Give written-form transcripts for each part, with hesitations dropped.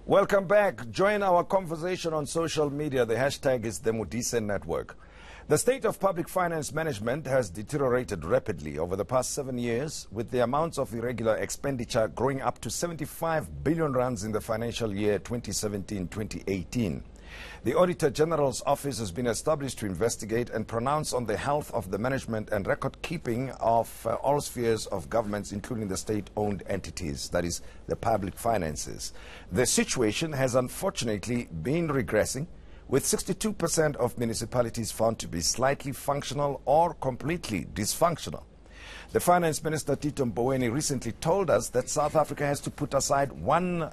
Welcome back. Join our conversation on social media. The hashtag is the Modise Network. The state of public finance management has deteriorated rapidly over the past 7 years, with the amounts of irregular expenditure growing up to 75 billion rands in the financial year 2017-2018. The Auditor-General's office has been established to investigate and pronounce on the health of the management and record-keeping of all spheres of governments, including the state-owned entities, that is, the public finances. The situation has unfortunately been regressing, with 62% of municipalities found to be slightly functional or completely dysfunctional. The Finance Minister, Tito Mboweni, recently told us that South Africa has to put aside 1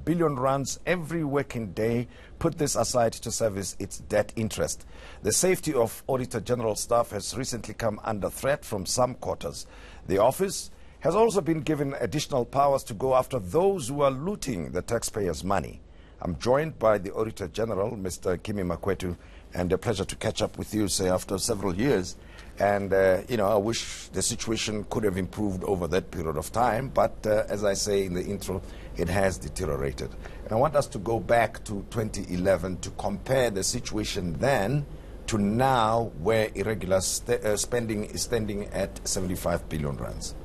billion rands every working day, put this aside to service its debt interest. The safety of Auditor General staff has recently come under threat from some quarters. The office has also been given additional powers to go after those who are looting the taxpayers' money. I'm joined by the Auditor General, Mr. Kimi Makwetu, and a pleasure to catch up with you, say, after several years. And, I wish the situation could have improved over that period of time. But as I say in the intro, it has deteriorated. And I want us to go back to 2011 to compare the situation then to now, where irregular spending is standing at 75 billion rands.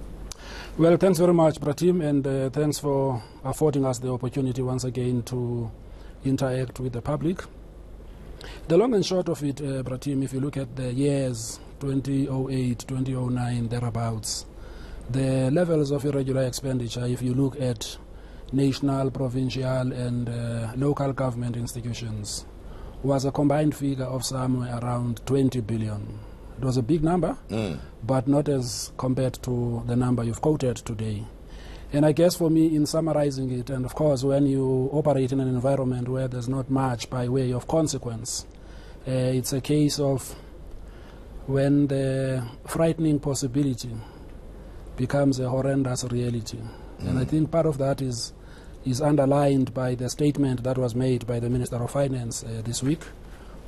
Well, thanks very much, Pratim, and thanks for affording us the opportunity once again to interact with the public. The long and short of it, Pratim, if you look at the years 2008, 2009, thereabouts, the levels of irregular expenditure, if you look at national, provincial, and local government institutions, was a combined figure of somewhere around 20 billion. It was a big number, but not as compared to the number you've quoted today. And I guess for me, in summarizing it, and of course when you operate in an environment where there's not much by way of consequence, it's a case of when the frightening possibility becomes a horrendous reality. And I think part of that is underlined by the statement that was made by the Minister of Finance this week,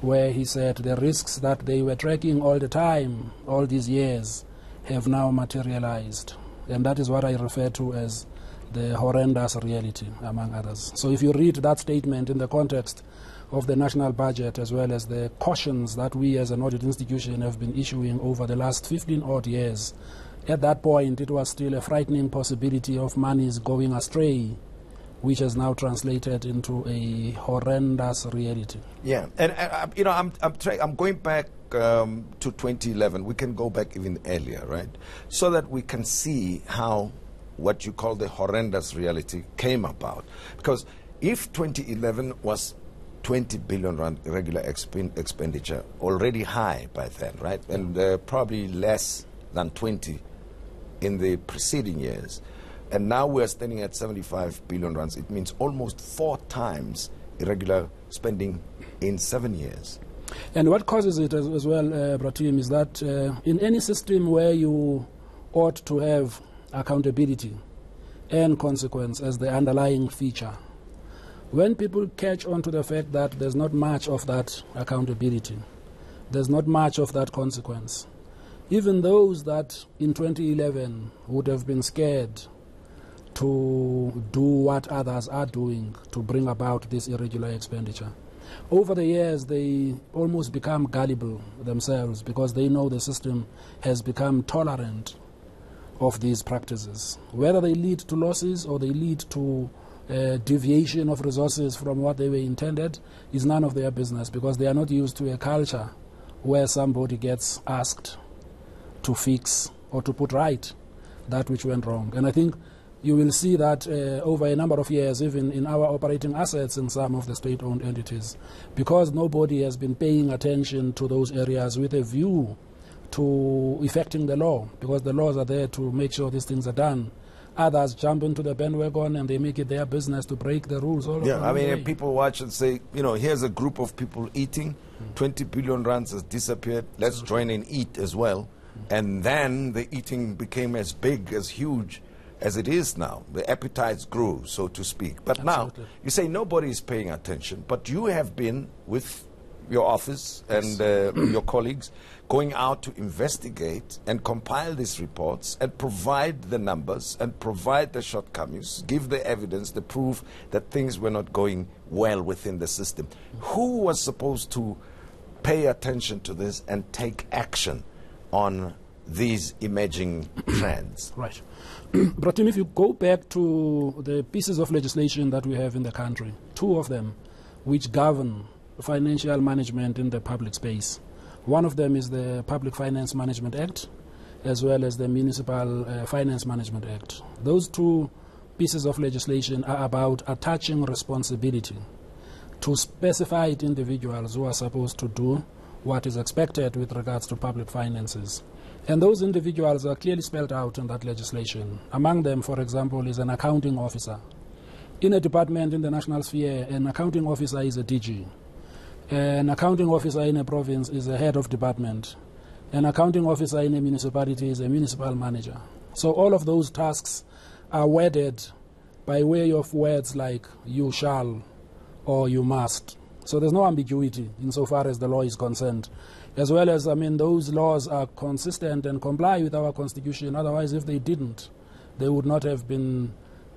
where he said the risks that they were tracking all the time, all these years, have now materialized. And that is what I refer to as the horrendous reality, among others. So if you read that statement in the context of the national budget, as well as the cautions that we as an audit institution have been issuing over the last 15 odd years, at that point it was still a frightening possibility of monies going astray, which has now translated into a horrendous reality. Yeah, and I'm going back to 2011. We can go back even earlier, right? So that we can see how what you call the horrendous reality came about. Because if 2011 was 20 billion rand irregular expenditure, already high by then, right? And probably less than 20 in the preceding years. And now we're standing at 75 billion rands. It means almost 4 times irregular spending in 7 years. And what causes it as well, Pratim, is that in any system where you ought to have accountability and consequence as the underlying feature, when people catch on to the fact that there's not much of that accountability, there's not much of that consequence, even those that in 2011 would have been scared to do what others are doing to bring about this irregular expenditure, over the years they almost become gullible themselves, because they know the system has become tolerant of these practices. Whether they lead to losses or they lead to deviation of resources from what they were intended is none of their business, because they are not used to a culture where somebody gets asked to fix or to put right that which went wrong. And I think you will see that over a number of years, even in our operating assets in some of the state-owned entities, because nobody has been paying attention to those areas with a view to effecting the law, because the laws are there to make sure these things are done. Others jump into the bandwagon and they make it their business to break the rules all Yeah, I mean, way. people watch and say, here's a group of people eating, 20 billion rands has disappeared, let's join and eat as well. And then the eating became as big, as huge as it is now. The appetites grew, so to speak. But Absolutely. now, you say nobody is paying attention, but you have been with your office and your colleagues going out to investigate and compile these reports and provide the numbers and provide the shortcomings, give the evidence, the proof that things were not going well within the system. Who was supposed to pay attention to this and take action on these emerging trends? Right. But if you go back to the pieces of legislation that we have in the country, two of them which govern financial management in the public space. One of them is the Public Finance Management Act, as well as the Municipal Finance Management Act. Those two pieces of legislation are about attaching responsibility to specified individuals who are supposed to do what is expected with regards to public finances. And those individuals are clearly spelled out in that legislation. Among them, for example, is an accounting officer. In a department in the national sphere, an accounting officer is a DG. An accounting officer in a province is a head of department. An accounting officer in a municipality is a municipal manager. So all of those tasks are worded by way of words like you shall or you must. So there's no ambiguity insofar as the law is concerned. As well as, those laws are consistent and comply with our constitution. Otherwise, if they didn't, they would not have been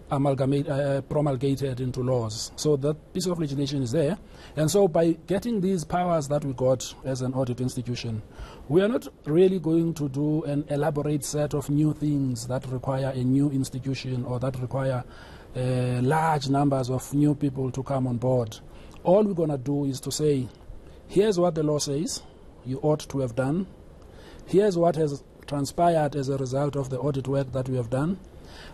promulgated into laws. So that piece of legislation is there. And so by getting these powers that we got as an audit institution, we are not really going to do an elaborate set of new things that require a new institution or that require large numbers of new people to come on board. All we're going to do is to say, here's what the law says you ought to have done. Here's what has transpired as a result of the audit work that we have done.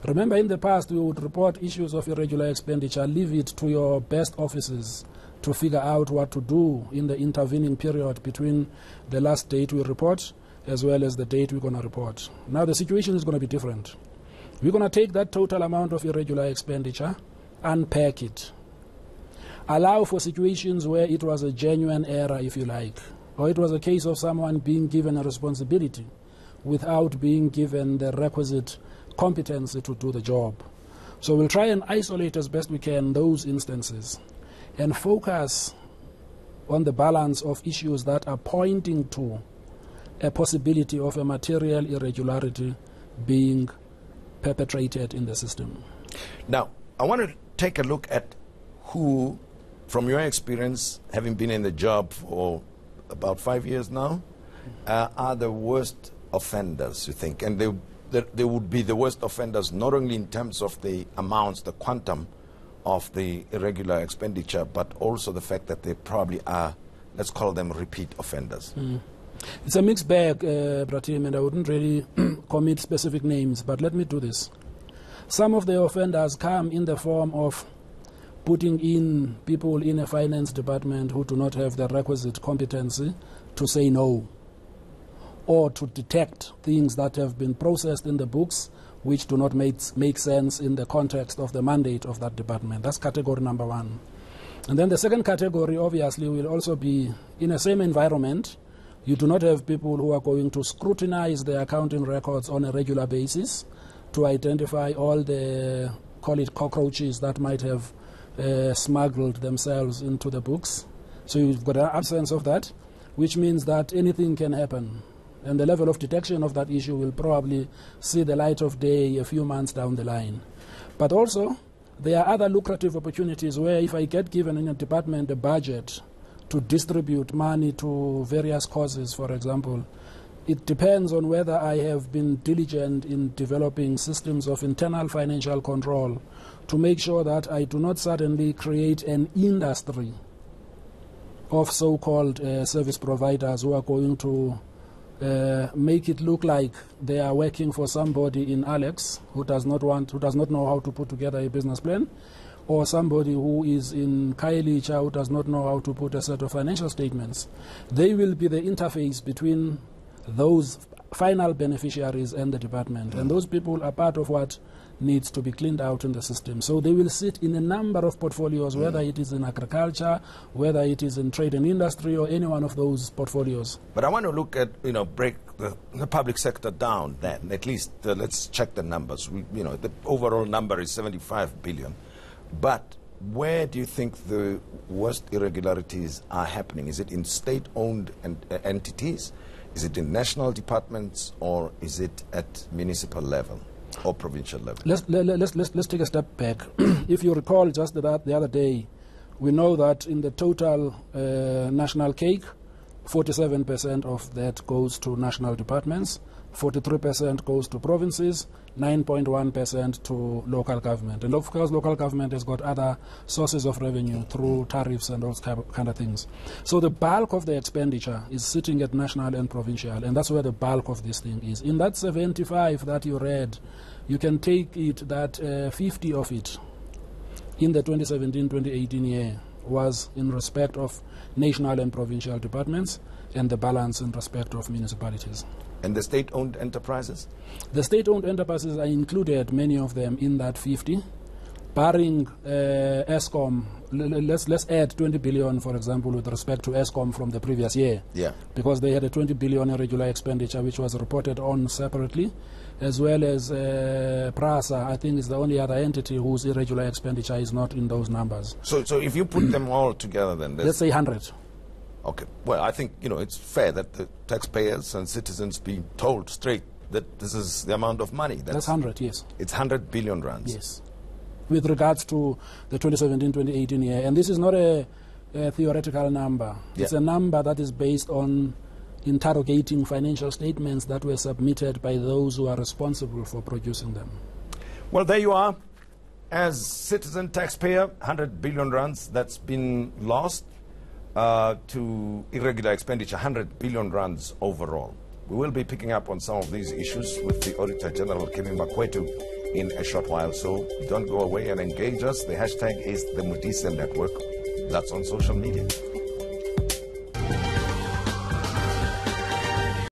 Remember, in the past, we would report issues of irregular expenditure, leave it to your best offices to figure out what to do in the intervening period between the last date we report as well as the date we're going to report. Now, the situation is going to be different. We're going to take that total amount of irregular expenditure, unpack it, allow for situations where it was a genuine error, if you like, or it was a case of someone being given a responsibility without being given the requisite competency to do the job. So we'll try and isolate as best we can those instances and focus on the balance of issues that are pointing to a possibility of a material irregularity being perpetrated in the system. Now, I want to take a look at who, from your experience, having been in the job for about 5 years now, are the worst offenders, you think? And they would be the worst offenders not only in terms of the amounts, the quantum of the irregular expenditure, but also the fact that they probably are, let's call them repeat offenders. It's a mixed bag, Bratim, and I wouldn't really commit specific names, but let me do this. Some of the offenders come in the form of putting in people in a finance department who do not have the requisite competency to say no, or to detect things that have been processed in the books which do not make sense in the context of the mandate of that department. That's category number one. And then the second category, obviously, will also be in the same environment. You do not have people who are going to scrutinize the accounting records on a regular basis to identify all the, call it cockroaches, that might have smuggled themselves into the books. So you've got an absence of that, which means that anything can happen. And the level of detection of that issue will probably see the light of day a few months down the line. But also, there are other lucrative opportunities where if I get given in a department a budget to distribute money to various causes, for example, it depends on whether I have been diligent in developing systems of internal financial control to make sure that I do not suddenly create an industry of so-called service providers who are going to make it look like they are working for somebody in Alex who does not know how to put together a business plan, or somebody who is in Kailicha who does not know how to put a set of financial statements. They will be the interface between those final beneficiaries and the department, and those people are part of what needs to be cleaned out in the system. So they will sit in a number of portfolios, whether it is in agriculture, whether it is in trade and industry, or any one of those portfolios. But I want to look at, break the public sector down then. At least let's check the numbers. The overall number is 75 billion. But where do you think the worst irregularities are happening? Is it in state-owned entities? Is it in national departments, or is it at municipal level or provincial level? Let's take a step back. If you recall, just the other day, we know that in the total national cake, 47% of that goes to national departments, 43% goes to provinces, 9.1% to local government. And of course, local government has got other sources of revenue through tariffs and those kind of things. So the bulk of the expenditure is sitting at national and provincial, and that's where the bulk of this thing is. In that 75 that you read, you can take it that 50 of it in the 2017-2018 year was in respect of national and provincial departments, and the balance in respect of municipalities. And the state-owned enterprises? The state-owned enterprises are included, many of them, in that 50. Barring Eskom, let's add 20 billion, for example, with respect to Eskom from the previous year. Yeah. Because they had a 20 billion irregular expenditure, which was reported on separately, as well as Prasa, I think, is the only other entity whose irregular expenditure is not in those numbers. So if you put them all together, then let's say 100. Okay. Well, I think, it's fair that the taxpayers and citizens be told straight that this is the amount of money. That's 100, yes. It's 100 billion rands. Yes. With regards to the 2017-2018 year. And this is not a theoretical number. Yeah. It's a number that is based on interrogating financial statements that were submitted by those who are responsible for producing them. Well, there you are. As citizen taxpayer, 100 billion rands that's been lost to irregular expenditure, 100 billion rands overall. We will be picking up on some of these issues with the Auditor-General Kimi Makwetu in a short while. So don't go away and engage us. The hashtag is the Modise Network. That's on social media.